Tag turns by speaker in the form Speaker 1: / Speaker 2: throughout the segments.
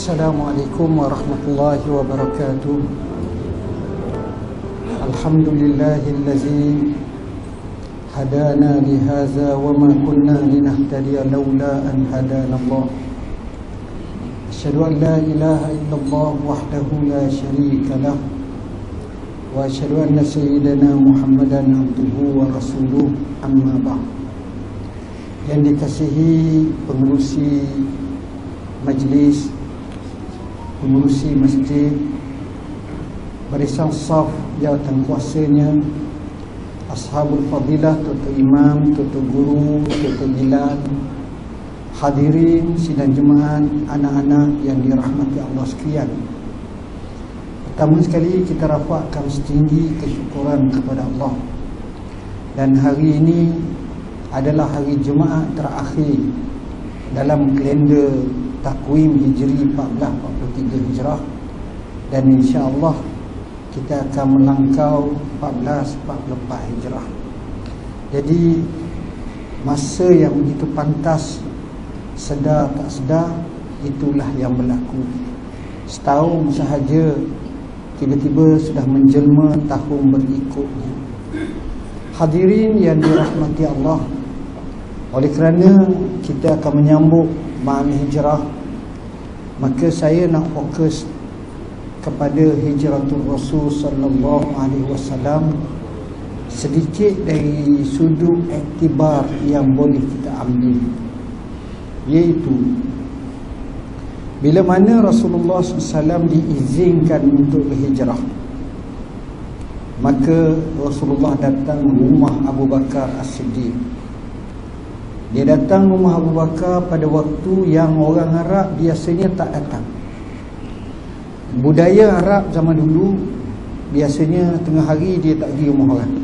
Speaker 1: Assalamualaikum warahmatullahi wabarakatuh. Alhamdulillahillazi hadana lihaza wa ma kunna linahtadiya laula an hadana Allah. Asyhadu an la ilaha illallah wahdahu la syarika lah wa asyhadu anna sayyidana Muhammadan abduhu wa rasuluh, amma ba'd. Yang dikasihi pengurusi majlis, pengurusi masjid, barisan saf jawatan kuasanya, ashabul fadilah, tutu imam, tutu guru, tutu jilan, hadirin sidang jemaah, anak-anak yang dirahmati Allah sekalian. Pertama sekali kita rafakkan setinggi kesyukuran kepada Allah. Dan hari ini adalah hari Jumaat terakhir dalam kalender takwim Hijri 1443 Hijrah, dan insya-Allah kita akan melangkau 1444 Hijrah. Jadi masa yang begitu pantas, sedar tak sedar, itulah yang berlaku. Setahun sahaja tiba-tiba sudah menjelma tahun berikutnya. Hadirin yang dirahmati Allah, oleh kerana kita akan menyambut Ma'al Hijrah, maka saya nak fokus kepada Hijratul Rasul sallallahu alaihi wasallam sedikit dari sudut iktibar yang boleh kita ambil, iaitu bila mana Rasulullah SAW diizinkan untuk berhijrah, maka Rasulullah datang rumah Abu Bakar As-Siddiq. Dia datang rumah Abu Bakar pada waktu yang orang Arab biasanya tak datang. Budaya Arab zaman dulu, biasanya tengah hari dia tak pergi rumah orang.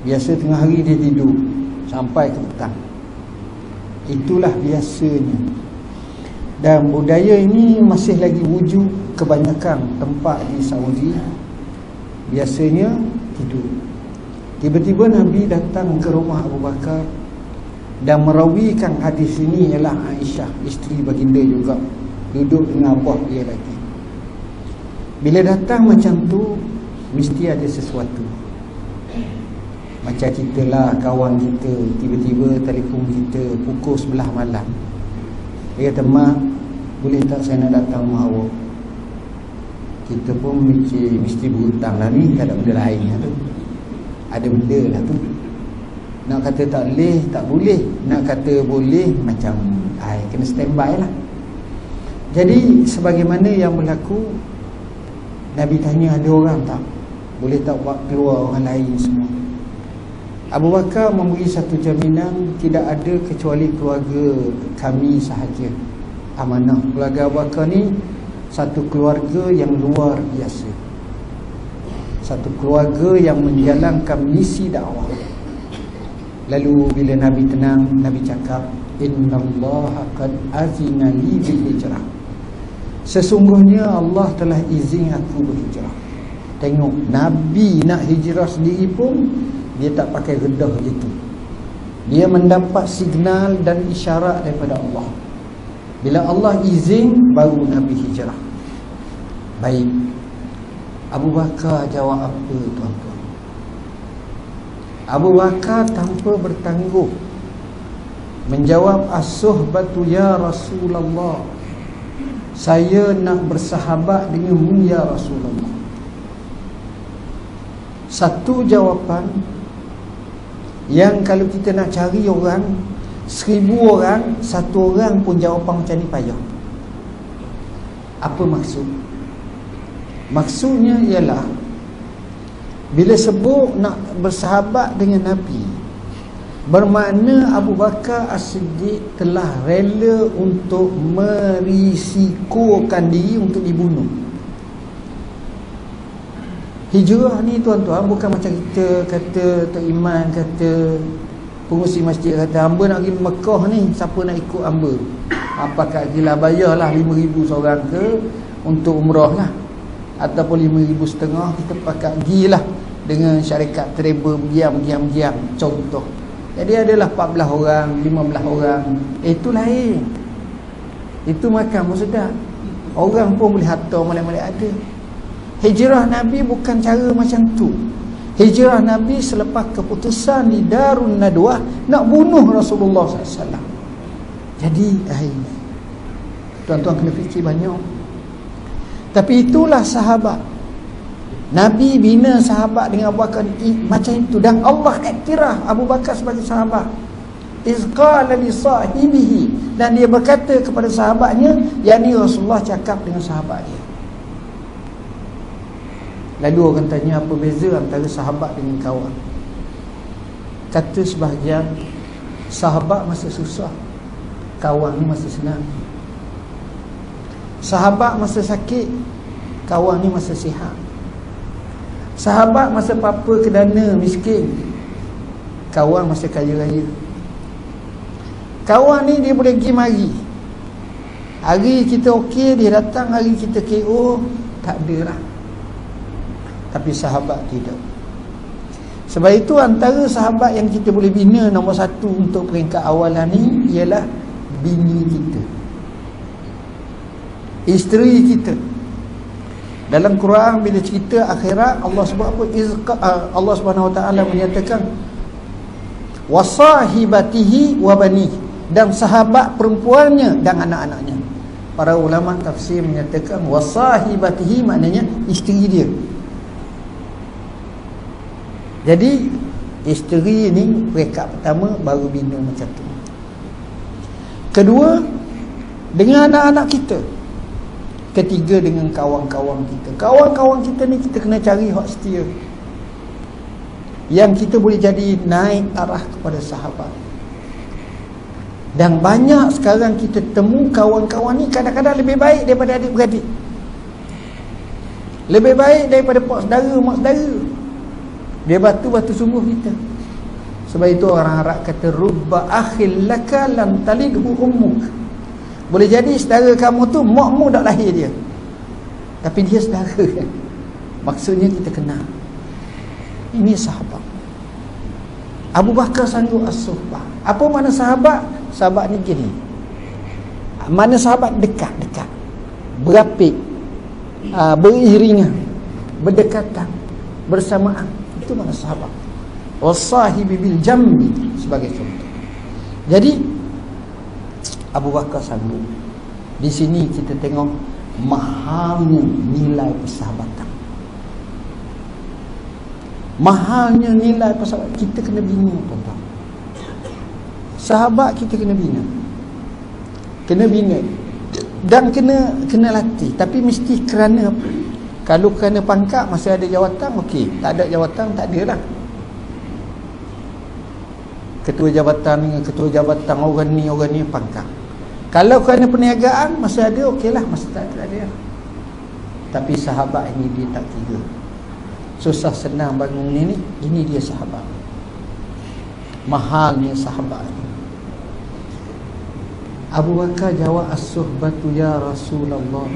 Speaker 1: Biasa tengah hari dia tidur sampai ke petang. Itulah biasanya. Dan budaya ini masih lagi wujud kebanyakan tempat di Saudi. Biasanya tidur. Tiba-tiba Nabi datang ke rumah Abu Bakar, dan merawikan hadis ini ialah Aisyah, isteri baginda juga, duduk dengan abah dia lagi. Bila datang macam tu, mesti ada sesuatu. Macam kita lah, kawan kita tiba-tiba telefon kita pukul 11 malam. Dia kata, "Mak, boleh tak saya nak datang rumah awak?" Kita pun mikir mesti berhutang lah ni, tak ada benda lain lah tu. Ada benda lah tu. Nak kata tak boleh, tak boleh. Nak kata boleh, macam kena standby lah. Jadi sebagaimana yang berlaku, Nabi tanya, ada orang tak? Boleh tak buat keluar orang lain semua? Abu Bakar memberi satu jaminan, tidak ada kecuali keluarga kami sahaja. Amanah. Keluarga Abu Bakar ni satu keluarga yang luar biasa, satu keluarga yang menjalankan misi dakwah. Lalu bila Nabi tenang, Nabi cakap, "Innallaha qad azina li bil hijrah." Sesungguhnya Allah telah izin aku berhijrah. Tengok, Nabi nak hijrah sendiri pun dia tak pakai redah gitu. Dia mendapat signal dan isyarat daripada Allah. Bila Allah izin, baru Nabi hijrah. Baik. Abu Bakar jawab apa, tuan-tuan? Abu Bakar tanpa bertangguh menjawab, "As-suhbatu ya Rasulullah." Saya nak bersahabat denganmu ya Rasulullah. Satu jawapan yang kalau kita nak cari orang 1000 orang, satu orang pun jawapan macam ni payah. Apa maksud? Maksudnya ialah bila sebut nak bersahabat dengan Nabi, bermakna Abu Bakar As-Siddiq telah rela untuk merisikokan diri untuk dibunuh. Hijrah ni tuan-tuan bukan macam kita kata Tok Iman, kata pengurusi masjid kata, "Hamba nak pergi Mekah ni, siapa nak ikut hamba?" Apakah gila, bayarlah 5,000 seorang ke untuk umrah lah, ataupun 5,500 kita pakai gilah dengan syarikat travel diam, contoh. Jadi adalah 14 orang, 15 orang. Itu lain. Itu makan pun sedap. Orang pun boleh hantar molek-molek ada. Hijrah Nabi bukan cara macam tu. Hijrah Nabi selepas keputusan di Darun Nadwah nak bunuh Rasulullah SAW. Jadi tuan-tuan kena fikir banyak. Tapi itulah sahabat. Nabi bina sahabat dengan Abu Bakar macam itu. Dan Allah iktiraf Abu Bakar sebagai sahabat. Izqala li sahibihi, dan dia berkata kepada sahabatnya, yakni Rasulullah cakap dengan sahabat dia. Lalu orang tanya, apa beza antara sahabat dengan kawan? Kata sebahagian, sahabat masa susah, kawan ni masa senang. Sahabat masa sakit, kawan ni masa sihat. Sahabat masa apa-apa kedana miskin, kawan masa kaya raya. Kawan ni dia boleh pergi mari. Hari kita okey dia datang, hari kita KO tak ada lah. Tapi sahabat tidak. Sebab itu antara sahabat yang kita boleh bina nombor satu untuk peringkat awalan ni ialah bini kita, isteri kita. Dalam Quran bila cerita akhirat, Allah sebut apa? Allah Subhanahu Wa Taala menyatakan wasahibatihi wa bani, dan sahabat perempuannya dan anak-anaknya. Para ulama tafsir menyatakan wasahibatihi maknanya isteri dia. Jadi isteri ni peringkat pertama baru bina macam tu. Kedua dengan anak-anak kita. Ketiga dengan kawan-kawan kita. Kawan-kawan kita ni kita kena cari hak setia, yang kita boleh jadi naik arah kepada sahabat. Dan banyak sekarang kita temu kawan-kawan ni kadang-kadang lebih baik daripada adik-beradik, lebih baik daripada pak saudara, mak saudara. Dia batu-batu sungguh kita. Sebab itu orang Arab kata rubba akhil laka lam talidhu ummuk. Boleh jadi saudara kamu tu makmu tak lahir dia, tapi dia saudara. Maksudnya kita kenal. Ini sahabat. Abu Bakar sanggup as-suhbah. Apa makna sahabat? Sahabat ni gini, mana sahabat dekat-dekat, berapik, beriringan, berdekatan, bersamaan. Itu makna sahabat. Wasahibi bil jambi sebagai contoh. Jadi Abu Bakar sanggup. Di sini kita tengok mahalnya nilai persahabatan. Mahalnya nilai persahabatan. Kita kena bina, tuan-tuan. Sahabat kita kena bina. Kena bina. Dan kena latih. Tapi mesti kerana apa? Kalau kerana pangkat, masih ada jawatan, okey. Tak ada jawatan, tak ada lah. Ketua jabatan dengan ketua jabatan, orang ni pangkat. Kalau kerana perniagaan, masih ada, okey lah. Masih tak ada. Tapi sahabat ini dia tak kira. Susah senang bangun ni, ini dia sahabat. Mahalnya sahabat. Abu Bakar jawab as-suhbatu ya Rasulullah.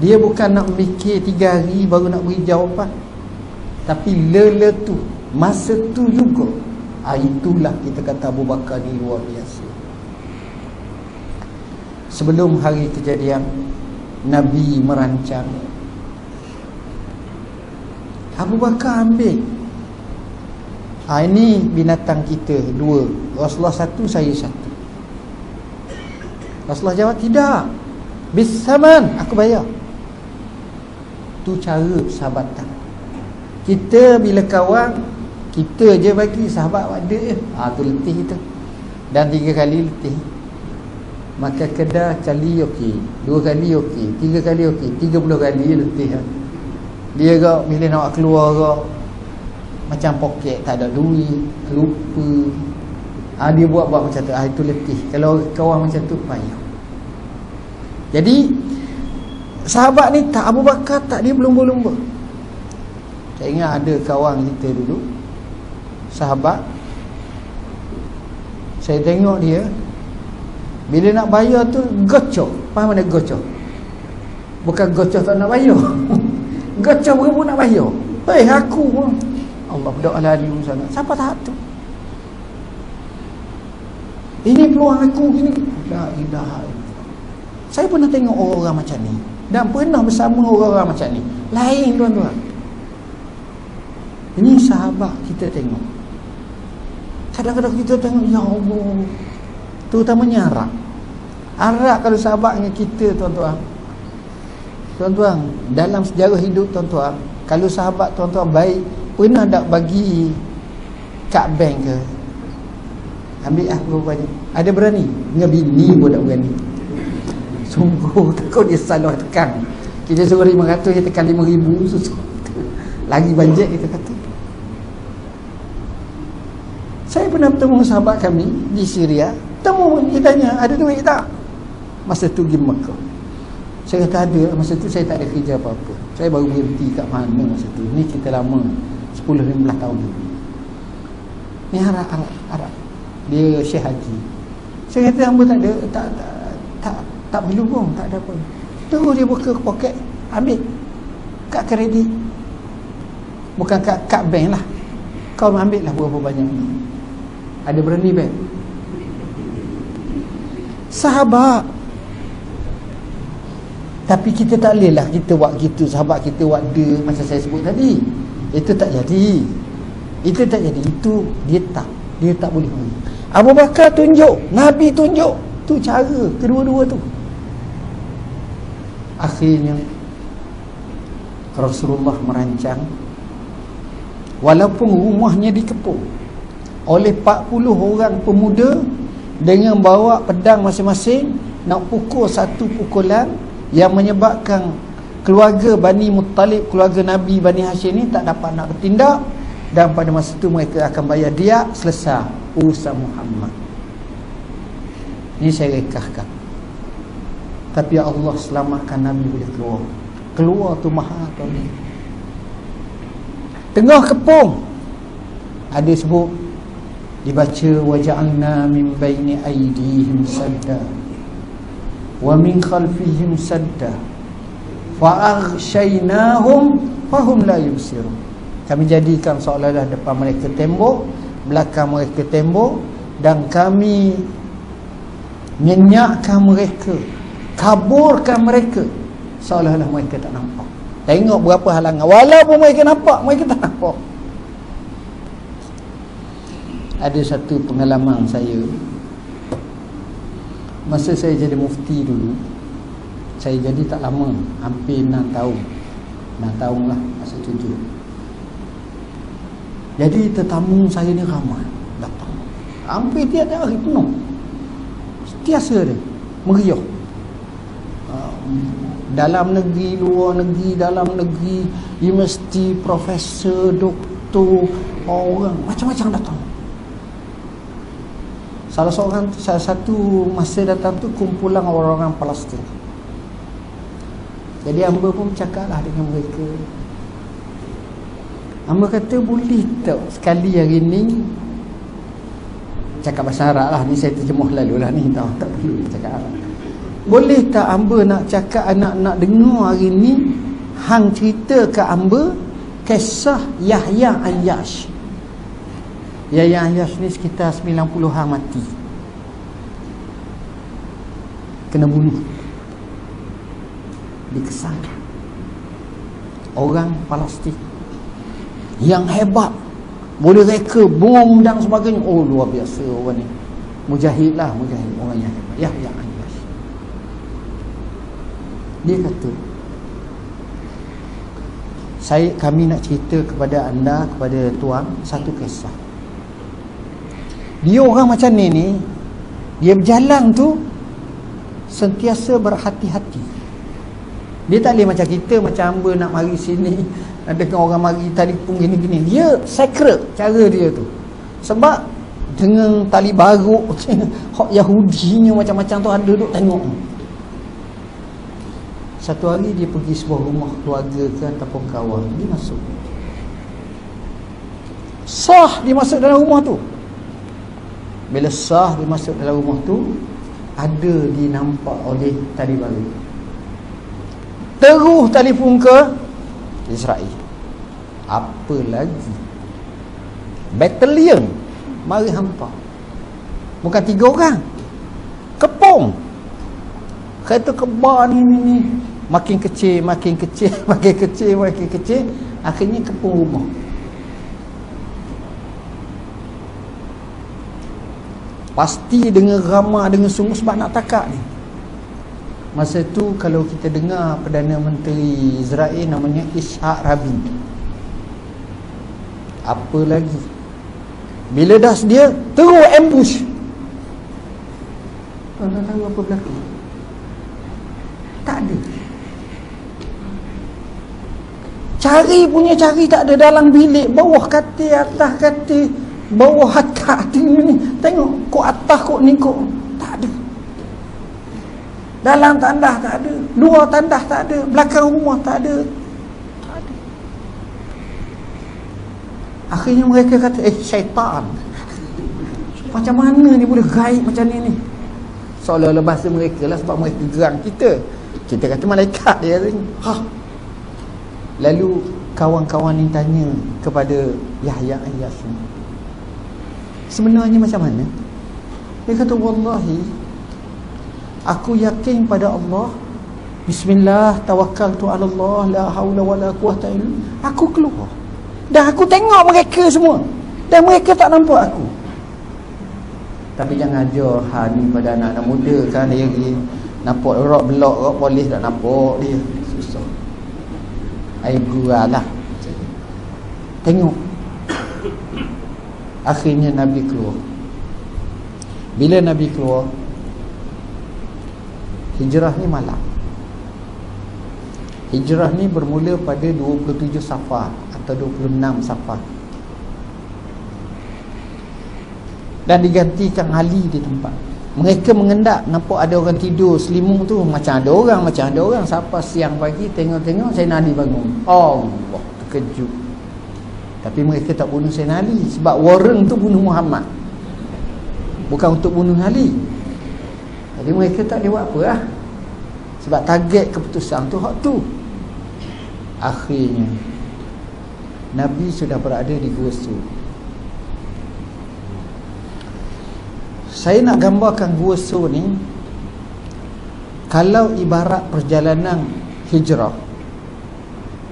Speaker 1: Dia bukan nak mikir 3 hari baru nak beri jawapan, tapi leletu masa tu juga. Itulah kita kata Abu Bakar ni luar biasa. Sebelum hari kejadian, Nabi merancang. Abu Bakar ambil, ini binatang kita 2, Rasulullah 1, saya 1. Rasulullah jawab, tidak, bisaman, aku bayar. Tu cara persahabatan. Kita bila kawan, kita je bagi, sahabat ada je. Tu letih kita. Dan 3 kali letih. Maka kedai kali okey, 2 kali okey, 3 kali okey, 30 kali letih. Dia gak bila nak keluar gak macam poket tak ada duit, lupa. Dia buat macam tu. Itu letih. Kalau kawan macam tu payah. Jadi sahabat ni tak, Abu Bakar tak, dia berlumba-lumba. Saya ingat ada kawan kita dulu, sahabat. Saya tengok dia bila nak bayar tu gocok. Faham mana gocok? Bukan gocok tak nak bayar. Gocok pun nak bayar. Aku pun Allah berdoa lari sana. Siapa tahap tu? Ini peluang aku gini. La ilaha illallah. Saya pernah tengok orang-orang macam ni, dan pernah bersama orang-orang macam ni. Lain tuan-tuan. Ini sahabat kita tengok. Kadang-kadang kita tengok, ya Allah, terutamanya Arab. Arab kalau sahabat dengan kita, tuan-tuan, dalam sejarah hidup tuan-tuan, kalau sahabat tuan-tuan baik, pernah tak bagi kad bank ke? Ambil berapa banyak? Ada berani? Dengan bini pun tak berani. Sungguh takut dia salah tekan. Kita suruh 500, dia tekan 5,000, susah. Lagi bajet kita kata. Saya pernah bertemu sahabat kami di Syria. Temu, dia tanya, ada duit tak? Masa tu pergi Mekah. Saya kata ada. Masa tu saya tak ada kerja apa-apa. Saya baru berhenti kat mana masa tu. Ni kita lama, 10-15 tahun. Ni Arab. Dia Syekh Haji. Saya kata hamba tak ada, tak perlu pun, tak ada apa. Terus dia buka poket, ambil kad kredit. Bukan kad bank lah. Kau ambil lah berapa banyak ni. Ada berani bank? Sahabat. Tapi kita tak boleh lah kita buat gitu. Sahabat kita buat dia macam saya sebut tadi. Itu tak jadi. Itu dia tak boleh. Abu Bakar tunjuk, Nabi tunjuk. Tu cara kedua-dua tu. Akhirnya Rasulullah merancang, walaupun rumahnya dikepung oleh 40 orang pemuda dengan bawa pedang masing-masing, nak pukul satu pukulan yang menyebabkan keluarga Bani Muttalib, keluarga Nabi Bani Hashim ni tak dapat nak bertindak, dan pada masa itu mereka akan bayar diat, selesai urusan Muhammad. Ini saya rekahkan. Tapi Allah selamatkan Nabi boleh keluar tu mahal tu ni. Tengah kepung ada sebut, dibaca, waja'alna min baini aydihim sadda wa min khalfihim sadda fa aghshaynahum fahum la yubsirun. Kami jadikan seolah-olah depan mereka tembok, belakang mereka tembok, dan kami nyenyakkan mereka, kaburkan mereka seolah-olah mereka tak nampak. Tengok berapa halangan, walaupun mereka nampak, mereka tak nampak. Ada satu pengalaman saya masa saya jadi mufti dulu. Saya jadi tak lama, hampir 6 tahun. 6 tahun lah, masa 7. Jadi tetamu saya ni ramai datang, hampir tiap-tiap hari penuh. Setiasa dia meriah. Dalam negeri, luar negeri, dalam negeri, universiti, profesor, doktor, orang macam-macam datang. Salah satu masa datang tu kumpulan orang-orang Palestin. Jadi hamba pun bercakaplah dengan mereka. Hamba kata, boleh tak sekali hari ni, cakap bahasa Arab lah, ni saya terjemuh lalu lah ni, tak perlu cakap Arab. Boleh tak hamba nak cakap, nak dengar hari ni hang cerita ke hamba kisah Yahya Ayyash. Yahya Ayyash ni sekitar 90-an mati, kena bunuh, dikesankan. Orang Palestin yang hebat, boleh reka bom dan sebagainya. Oh, luar biasa orang ni. Mujahid orang yang hebat. Yahya Ayyash. Dia kata, kami nak cerita kepada anda, kepada tuan, satu kisah. Dia orang macam ni, dia berjalan tu sentiasa berhati-hati. Dia tak boleh macam kita, macam hamba nak mari sini, dengan orang mari telefon gini-gini. Dia secret cara dia tu. Sebab dengan tali baruk hak Yahudinya macam-macam tu ada duk tengok. Satu hari dia pergi sebuah rumah keluarga ke ataupun kawan, dia masuk. Sah dia masuk dalam rumah tu. Bila sah dia masuk dalam rumah tu, ada dinampak oleh tali baruk. Terus telefon ke Israel. Apa lagi? Batalion mari hampa. Bukan 3 orang. Kepung. Kereta kebal ni makin kecil, makin kecil, makin kecil, makin kecil, akhirnya kepung rumah. Pasti dengan ramah, dengan sungguh sebab nak takak ni. Masa tu kalau kita dengar Perdana Menteri Israel namanya Ishak Rabin. Apa lagi? Bila dah dia terus ambush. Tuan-tuan tahu apa berlaku? Tak ada. Cari punya cari tak ada, dalam bilik, bawah katil, atas katil, bawah atas ni. Tengok kok atas kok ni kok. Tak ada. Dalam tandas tak ada, luar tandas tak ada, belakang rumah tak ada. Tak ada. Akhirnya mereka kata, syaitan. Macam mana ni boleh gaib macam ni? Seolah-olah bahasa mereka lah, sebab mereka gerang kita. Kita kata malaikat dia katanya. Lalu kawan-kawan ni tanya kepada Yahya Ayyas ni, sebenarnya macam mana? Dia kata, wallahi, aku yakin pada Allah. Bismillah, tawakkaltu ala Allah, la haula wala quwwata illa billah. Aku keluar. Dan aku tengok mereka semua. Dan mereka tak nampak aku. Tapi jangan ajar ni pada anak-anak muda kan, dia pergi nampak rok belok, rok polis tak nampak dia. Susah. Air gurau lah. Tengok. Akhirnya Nabi keluar. Bila Nabi keluar, hijrah ni malam. Hijrah ni bermula pada 27 Safar atau 26 Safar. Dan digantikan Ali di tempat. Mereka mengendap, nampak ada orang tidur selimut tu, macam ada orang, macam ada orang. Sampai siang pagi tengok-tengok Sayyidina Ali bangun. Allah, terkejut. Tapi mereka tak bunuh Sayyidina Ali, sebab warrant tu bunuh Muhammad, bukan untuk bunuh Ali. Jadi mereka tak boleh buat apa lah, sebab target keputusan tu hak tu. Akhirnya Nabi sudah berada di Gua Sur. Saya nak gambarkan Gua Sur ni, kalau ibarat perjalanan hijrah,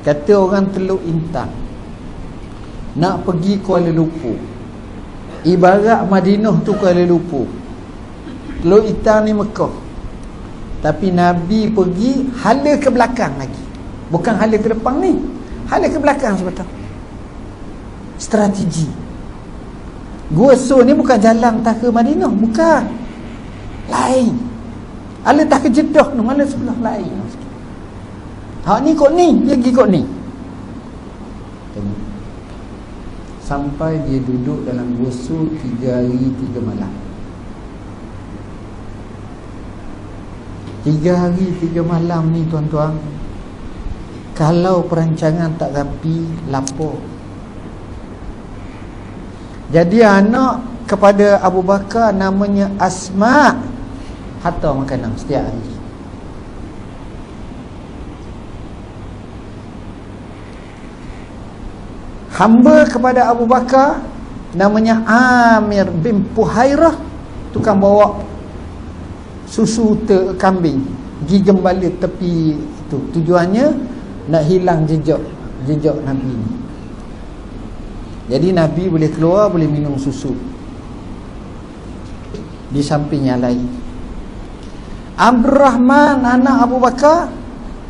Speaker 1: kata orang Teluk Intan nak pergi Kuala Lumpur, ibarat Madinah tu Kuala Lumpur, Teluk Intan ni Mekah. Tapi Nabi pergi hala ke belakang lagi, bukan hala ke depan ni, hala ke belakang sebetul. Strategi. Gua Sur ni bukan jalan tak ke Madinah, bukan. Lain. Hala tak ke Jeddah tu, hala sebelah lain. Hak ni kok ni, dia pergi kok ni. Tengok. Sampai dia duduk dalam Gua Sur 3 hari 3 malam. 3 hari 3 malam ni tuan-tuan, kalau perancangan tak rapi, lapar. Jadi anak kepada Abu Bakar namanya Asma hantar makanan setiap hari. Hamba kepada Abu Bakar namanya Amir bin Puhairah, tukang bawa susu kambing, pergi gembala tepi itu. Tujuannya nak hilang jejak Nabi ni. Jadi Nabi boleh keluar, boleh minum susu di samping yang lain. Abdul Rahman anak Abu Bakar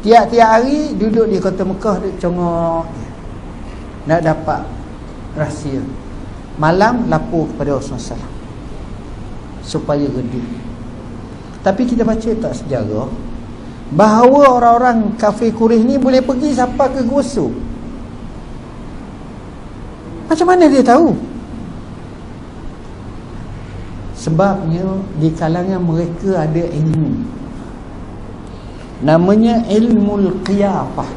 Speaker 1: tiap-tiap hari duduk di kota Mekah, dia congok nak dapat rahsia. Malam lapor kepada Rasulullah SAW supaya redup. Tapi kita baca tak sejarah bahawa orang-orang kafir Quraisy ni boleh pergi sampai ke Gua Sur. Macam mana dia tahu? Sebabnya di kalangan mereka ada ilmu, namanya ilmu qiyafah.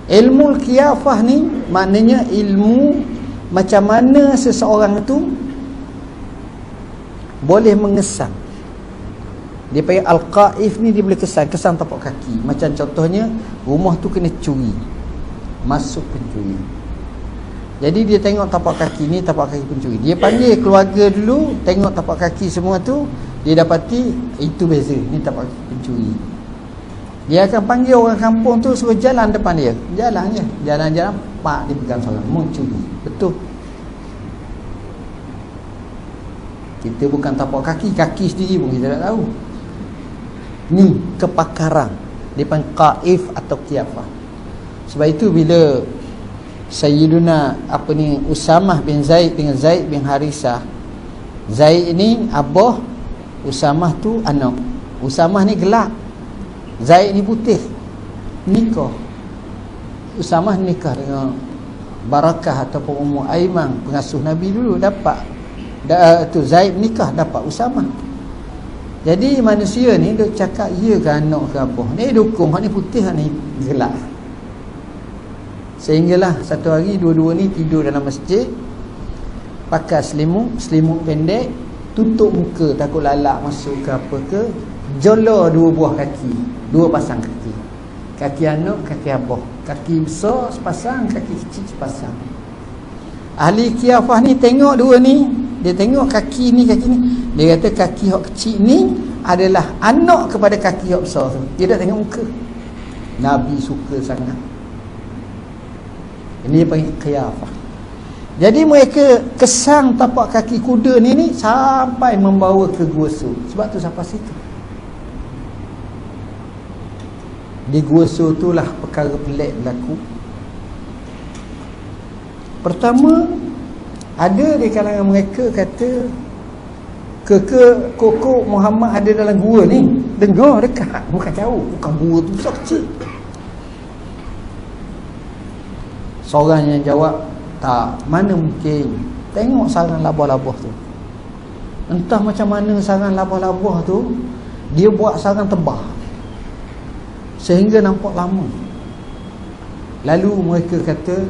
Speaker 1: Ilmu qiyafah ni maknanya ilmu macam mana seseorang tu boleh mengesan. Dia panggil al-qaif ni, dia boleh kesan tapak kaki. Macam contohnya rumah tu kena curi, masuk pencuri. Jadi dia tengok tapak kaki ni, tapak kaki pencuri. Dia panggil keluarga dulu, tengok tapak kaki semua tu. dia dapati itu beza, ni tapak kaki pencuri. Dia akan panggil orang kampung tu suruh jalan depan dia. Jalan je. Jalan-jalan, pak dia pegang seorang. Mencuri. Betul. Kita bukan tapak kaki. Kaki sendiri pun kita tak tahu. Ni kepakaran. Dia panggil qaif atau qiyafah. Sebab itu bila Sayyiduna Usamah bin Zaid dengan Zaid bin Harisah. Zaid ni abah, Usamah tu anak. Usamah ni gelap, Zaid ni putih. Nikah. Usamah nikah dengan Barakah ataupun Ummu Aiman, pengasuh Nabi dulu, dapat tu Zaid nikah dapat Usamah. Jadi manusia ni duk cakap ya ke anak ke apa, ni dukung hak ni putih, hak ni gelap. Sehinggalah satu hari dua-dua ni tidur dalam masjid, pakai selimut pendek, tutup muka takut lalak masuk ke apa ke, jolor dua buah kaki, dua pasang kaki. Kaki anak, kaki abah. Kaki besar sepasang, kaki kecil sepasang. Ahli qiyafah ni tengok dua ni, dia tengok kaki ni, dia kata kaki hak kecil ni adalah anak kepada kaki hak besar tu. Dia tak tengok muka. Nabi suka sangat. Ini dia panggil qiyafah. Jadi mereka kesang tapak kaki kuda ni sampai membawa ke Gua Sur. Sebab tu sampai situ. Di Gua Sur tu lah perkara pelik berlaku. Pertama, ada di kalangan mereka kata Koko Muhammad ada dalam gua ni. Dengar dekat, bukan jauh, bukan gua tu besar kecil. Seorang yang jawab, tak, mana mungkin. Tengok sarang labah-labah tu. Entah macam mana sarang labah-labah tu, dia buat sarang tebal sehingga nampak lama. Lalu mereka kata,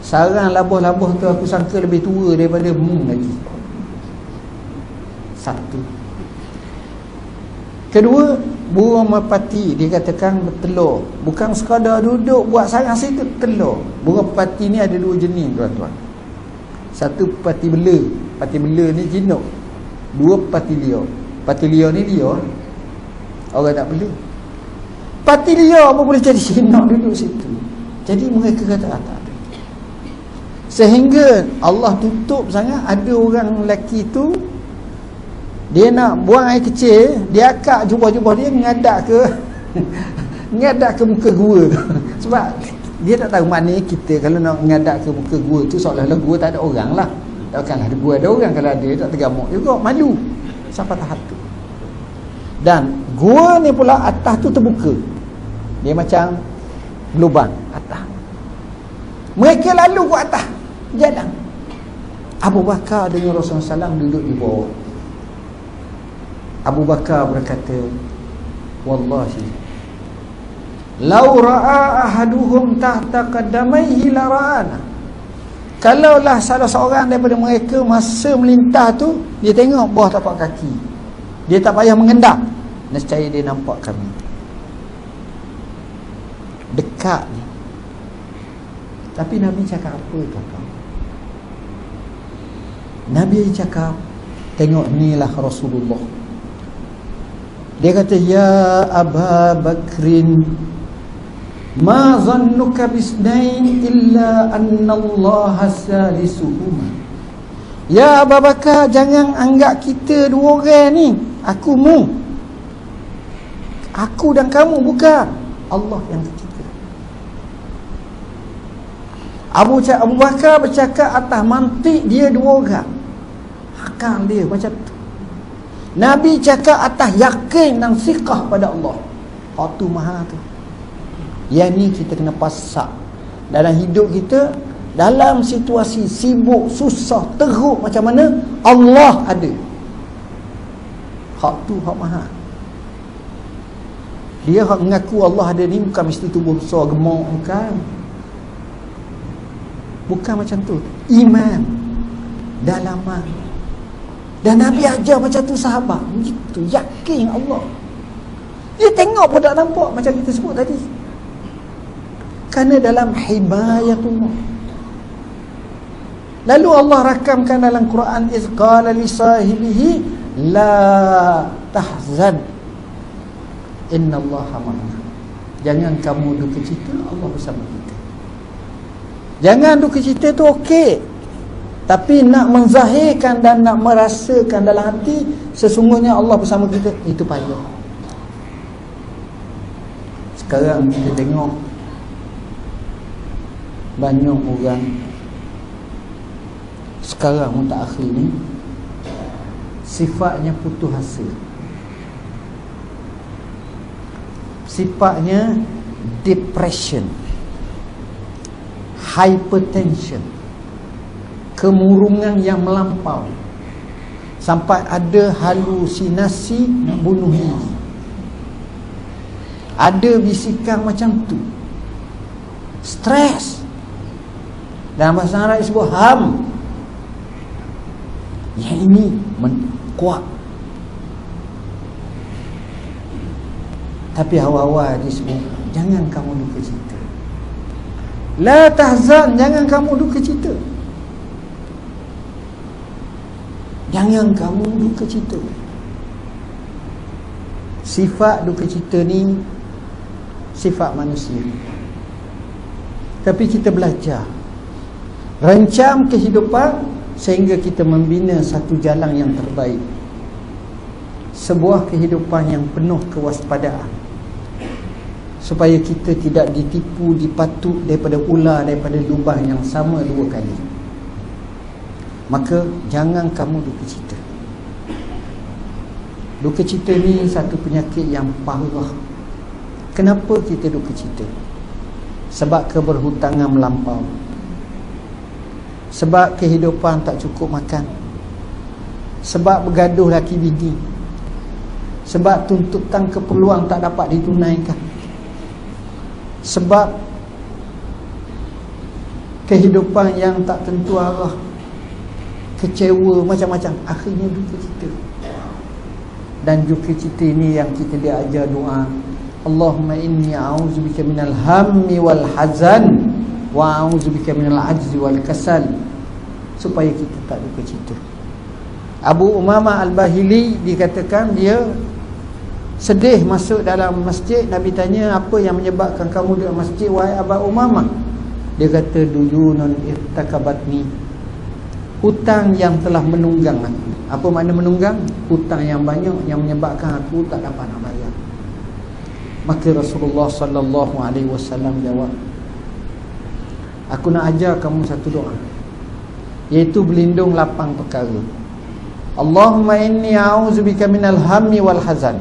Speaker 1: sarang labah-labah tu aku sangka lebih tua daripada lagi. Satu. Kedua, burung merpati dikatakan bertelur. Bukan sekadar duduk buat sarang situ, telur. Burung merpati ni ada dua jenis, tuan-tuan. Satu pati bela. Pati bela ni jinak. Dua pati liar. Pati liar ni liar, orang tak bela. Pati liar pun boleh jadi jinak duduk situ. Jadi mereka kata tak ada. Sehingga Allah tutup sangat. Ada orang lelaki tu, dia nak buang air kecil, dia akak jubah-jubah dia ngadak ke ngadak ke muka gua tu. Sebab dia tak tahu maknanya kita kalau nak ngadak ke muka gua tu seolah-olah gua tak ada orang lah. Takkanlah ada gua ada orang, kalau ada tak tergamuk juga, malu sampai tahap tu. Dan gua ni pula atas tu terbuka, dia macam lubang atas. Mereka lalu ke atas jalan. Abu Bakar dengan Rasulullah SAW duduk di bawah. Abu Bakar berkata, wallahi lau ra'a ahaduhum tahta qadamaihi la ra'ana. Kalaulah salah seorang daripada mereka masa melintas tu, dia tengok bawah tapak kaki, dia tak payah mengendap, nescaya dia nampak kami. Dekat ni. Tapi Nabi cakap apa tuan-tuan? Nabi cakap, tengok inilah Rasulullah. Dia kata, ya Aba Bakrin, ma zannuka bisnain illa anna Allah salisuhuma. Ya Abu Bakar, jangan anggap kita dua orang ni, aku dan kamu, bukan. Allah yang ketiga. Abu Bakar bercakap atas mantik dia dua orang, akal dia macam tu. Nabi cakap atas yakin dan siqah pada Allah. Tu maha tu. Yang ni kita kena pasak dalam hidup kita. Dalam situasi sibuk, susah, teruk macam mana, Allah ada. Hak tu hak maha. Dia hak mengaku Allah ada ni bukan mesti tubuh besar gemuk, bukan macam tu. Iman dalaman. Dan Nabi ajar macam tu sahabat, begitu yakin Allah. Dia tengok pun tak nampak, macam kita sebut tadi. Kerana dalam himayatullah. Lalu Allah rakamkan dalam Quran, iz qala li sahibihi La tahzan, innallaha ma'ana. Jangan kamu duka cita, Allah bersama kita. Jangan duka cita tu okey, tapi nak menzahirkan dan nak merasakan dalam hati sesungguhnya Allah bersama kita, itu payah. Sekarang kita tengok banyak orang sekarang mutakhir ni sifatnya putus asa, sifatnya depression, hypertension, kemurungan yang melampau, sampai ada halusinasi nak bunuh diri, ada bisikan macam tu, stres. Dalam bahasa Arab disebut ham. Yang ini kuat. Tapi awal-awal disebut jangan kamu duka cita. La tahzan, jangan kamu duka cita. Jangan kamu duka cita. Sifat duka cita ni sifat manusia. Tapi kita belajar rancang kehidupan sehingga kita membina satu jalan yang terbaik, sebuah kehidupan yang penuh kewaspadaan, supaya kita tidak ditipu, dipatuk daripada ular, daripada lubang yang sama dua kali. Maka jangan kamu duka cita. Duka cita ni satu penyakit yang parah. Kenapa kita duka cita? Sebab keberhutangan melampau, sebab kehidupan tak cukup makan, sebab bergaduh laki bini, sebab tuntutan keperluan tak dapat ditunaikan, sebab kehidupan yang tak tentu arah, kecewa, macam-macam. Akhirnya duka cita. Dan duka cita ini yang kita diajar doa, Allahumma inni a'udzubika minal hammi wal hazan wa a'udzubika minal ajzi wal kasal, supaya kita tak duka cita. Abu Umamah Al-Bahili dikatakan dia sedih masuk dalam masjid. Nabi tanya, apa yang menyebabkan kamu di masjid wahai Abu Umamah? Dia kata, duyunun irtakabatni, hutang yang telah menunggang aku. Apa makna menunggang? Hutang yang banyak yang menyebabkan aku tak dapat nak bayar. Maka Rasulullah sallallahu alaihi wasallam jawab, aku nak ajar kamu satu doa, iaitu berlindung 8 perkara. Allahumma inni a'udzubika minal hammi wal hazan,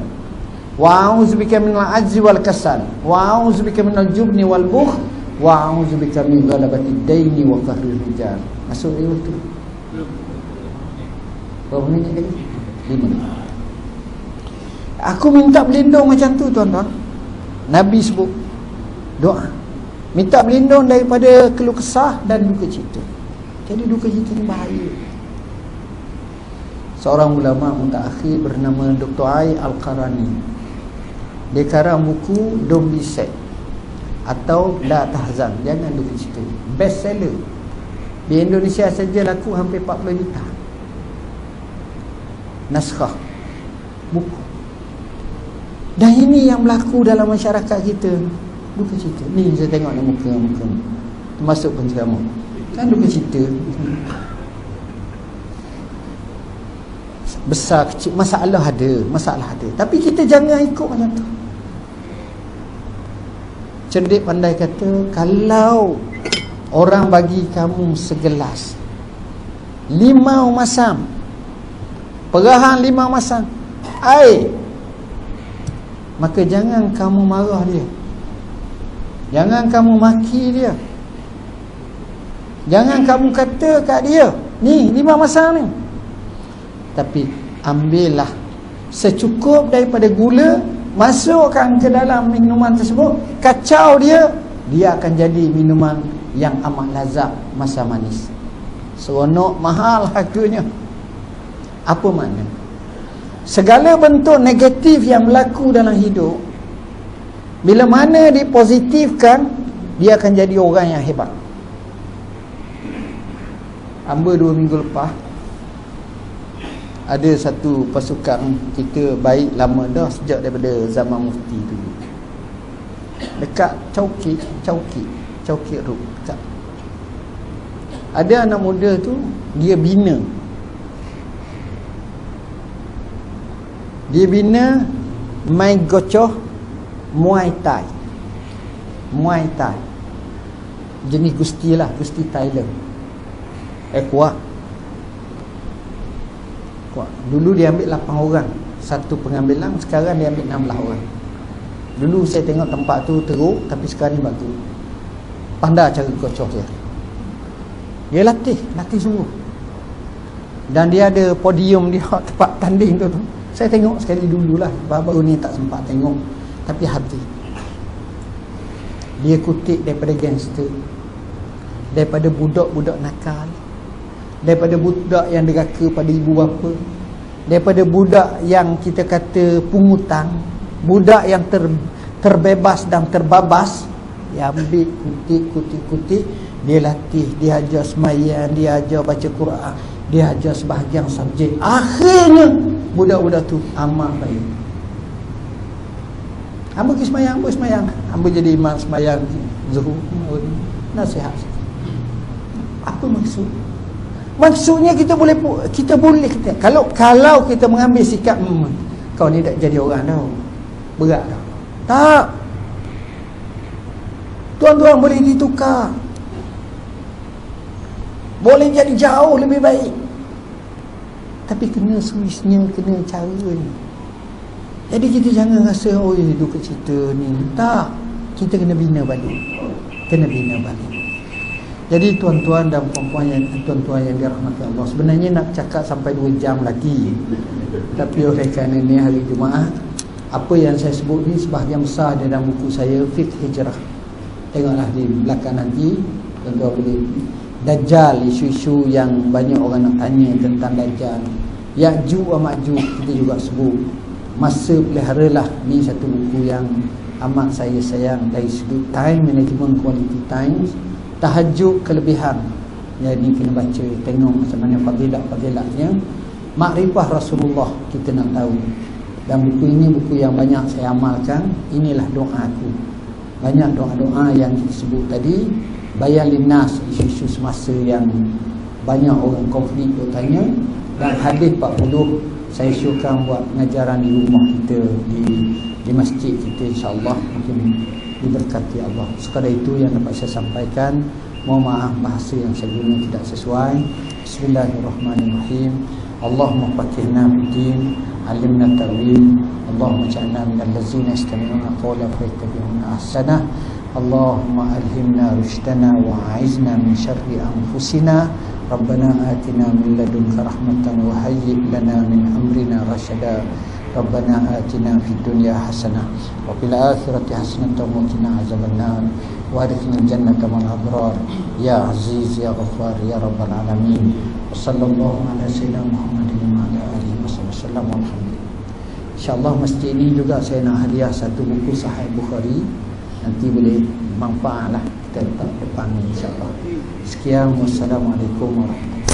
Speaker 1: wa a'udzubika minal ajzi wal kasal, wa a'udzubika minal jubni wal bukh, wa a'udzubika min ghalabati daini wa qahril rijal. Masuk dia tu. Berapa minit lagi? 5 minit. Aku minta berlindung macam tu, tuan-tuan. Nabi sebut doa, minta berlindung daripada keluh kesah dan duka cita. Jadi duka cita ni bahaya. Seorang ulama mutakhir bernama Dr. Ai Al-Qarani, dia karang buku Don't Be Sad atau La Tahzan, jangan duka cita. Best seller. Di Indonesia saja laku hampir 40 juta naskah buku. Dan ini yang berlaku dalam masyarakat kita, duka cita. Ni saya tengok ni muka-muka ni, termasuk penceramah, kan duka cita. Besar kecil masalah ada, tapi kita jangan ikut macam tu. Cerdik pandai kata, kalau orang bagi kamu segelas limau masam, perahan limau masam air, maka jangan kamu marah dia, jangan kamu maki dia, jangan kamu kata kat dia, ni limau masam ni, tapi ambillah secukup daripada gula, masukkan ke dalam minuman tersebut, kacau dia, dia akan jadi minuman yang amat lazat, masa manis, seronok, mahal harganya. Apa makna? Segala bentuk negatif yang berlaku dalam hidup, bila mana dipositifkan, dia akan jadi orang yang hebat. Hamba 2 minggu lepas ada satu pasukan kita baik lama dah, sejak daripada zaman mufti dulu, dekat Chowkit Road dekat. Ada anak muda tu, dia bina main gocoh Muay Thai jenis gusti lah, gusti Thailand. Kuat. Dulu dia ambil 8 orang satu pengambilan, sekarang dia ambil 16 orang. Dulu saya tengok tempat tu teruk, tapi sekarang ni bagus. Pandai cara gocoh dia. Dia latih sungguh. Dan dia ada podium dia tempat tanding tu. Saya tengok sekali dululah, baru ni tak sempat tengok, tapi hati. Dia kutip daripada gangster, daripada budak-budak nakal, daripada budak yang deraka pada ibu bapa, daripada budak yang kita kata pungutan, budak yang terbebas dan terbabas. Dia ambil kutip, dia latih, dia ajar sembahyang, dia ajar baca Quran, dia ajar sebahagian subjek. Akhirnya budak-budak tu amat baik. Hamba pergi sembahyang, hamba jadi imam sembahyang zuhur, nasihat. Apa maksud? Maksudnya kita boleh kalau kita mengambil sikap kau ni tak jadi orang tau, berat tau. Tak. Tuan-tuan boleh ditukar, boleh jadi jauh lebih baik, tapi kena Swiss-nya, kena caranya. Jadi kita jangan rasa duka cita ni. Tak, kita kena bina balik. Jadi tuan-tuan dan puan-puan yang dirahmati Allah, sebenarnya nak cakap sampai 2 jam lagi, tapi oleh kerana ni hari Jumaat, apa yang saya sebut ni sebahagian besar dalam buku saya Fiqh Hijrah. Tengoklah di belakang nanti, tuan-tuan boleh. Dajjal, isu-isu yang banyak orang nak tanya tentang Dajjal. Ya'juj wa Ma'juj kita juga sebut. Masa peliharalah, ni satu buku yang amat saya sayang dari sudut time management, quality times. Tahajud kelebihan, jadi kena baca, tengok macam mana fadilat-fadilatnya. Makrifah Rasulullah kita nak tahu. Dan buku ini buku yang banyak saya amalkan. Inilah doa aku. Banyak doa-doa yang kita sebut tadi. Bayan linnas, isu-isu semasa yang banyak orang konflik bertanya. Dan hadis 40 saya syurkan buat pengajaran di rumah kita, di masjid kita, insya-Allah mungkin diberkati Allah. Sekadar itu yang dapat saya sampaikan. Mohon maaf bahasa yang saya guna tidak sesuai. Bismillahirrahmanirrahim. Allahumma faqihna fid-din, alimna ta'wil, Allahumma ja'alna minal ladzina yastami'una qawla fayattabi'una ahsanah. Allahumma alhimna rushdana wa a'izna min syarri anfusina. Rabbana atina min ladunka rahmatan wa hayyi' lana min amrina rasyada. Rabbana atina fid dunya hasanah wa fil akhirati hasanatan wa qina azabannar wa adkhilna jannata ma'al abrar ya aziz ya ghaffar ya rabbal alamin. Wassallallahu ala sayyidina Muhammadin wa ala alihi wasallam. Insyaallah masjid ini juga saya nak hadiah satu buku Sahih Bukhari, nanti boleh manfaatlah kita letak depan insya-Allah. Sekian, wassalamualaikum warahmatullahi wabarakatuh.